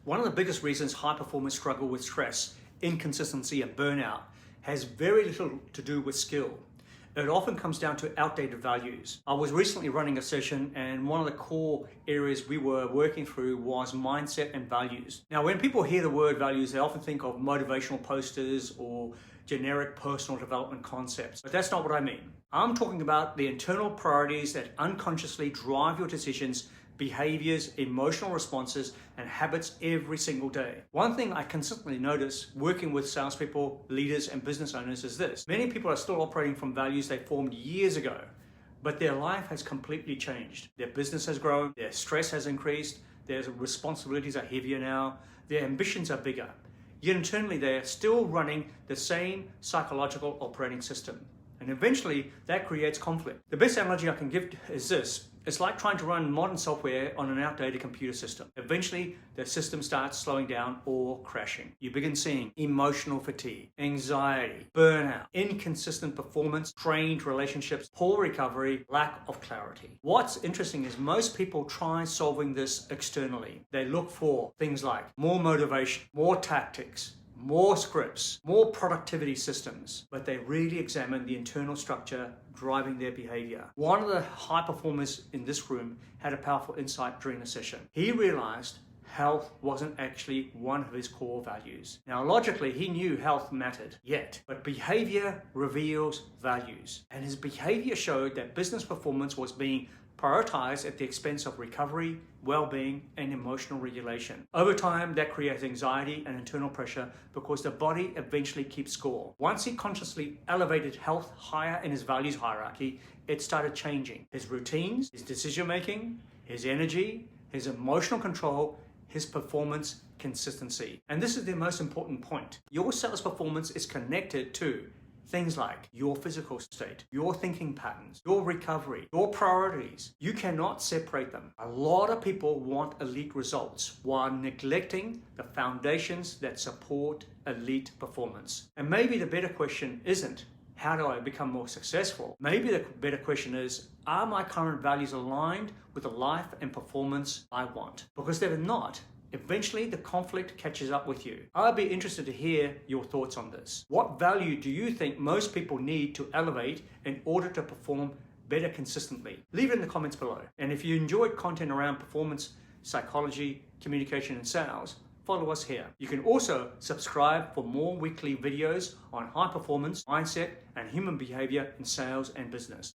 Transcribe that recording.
One of the biggest reasons high performers struggle with stress, inconsistency, and burnout has very little to do with skill. It often comes down to outdated values. I was recently running a session, and one of the core areas we were working through was mindset and values. Now, when people hear the word values, they often think of motivational posters or generic personal development concepts, but that's not what I mean. I'm talking about the internal priorities that unconsciously drive your decisions, behaviors, emotional responses, and habits every single day. One thing I consistently notice working with salespeople, leaders, and business owners is this. Many people are still operating from values they formed years ago, but their life has completely changed. Their business has grown, their stress has increased, their responsibilities are heavier now, their ambitions are bigger. Yet internally, they are still running the same psychological operating system. And eventually, that creates conflict. The best analogy I can give is this. It's like trying to run modern software on an outdated computer system. Eventually, the system starts slowing down or crashing. You begin seeing emotional fatigue, anxiety, burnout, inconsistent performance, strained relationships, poor recovery, lack of clarity. What's interesting is most people try solving this externally. They look for things like more motivation, more tactics, more scripts, more productivity systems, but they really examine the internal structure driving their behavior. One of the high performers in this room had a powerful insight during the session. He realized health wasn't actually one of his core values. Now, logically, he knew health mattered, but behavior reveals values. And his behavior showed that business performance was being prioritized at the expense of recovery, well-being, and emotional regulation. Over time, that creates anxiety and internal pressure because the body eventually keeps score. Once he consciously elevated health higher in his values hierarchy, it started changing. His routines, his decision-making, his energy, his emotional control, his performance consistency. And this is the most important point. Your sales performance is connected to things like your physical state, your thinking patterns, your recovery, your priorities. You cannot separate them. A lot of people want elite results while neglecting the foundations that support elite performance. And maybe the better question isn't, how do I become more successful? Maybe the better question is, are my current values aligned with the life and performance I want? Because if they're not, eventually the conflict catches up with you. I'd be interested to hear your thoughts on this. What value do you think most people need to elevate in order to perform better consistently? Leave it in the comments below. And if you enjoyed content around performance, psychology, communication, and sales, follow us here. You can also subscribe for more weekly videos on high performance, mindset, and human behavior in sales and business.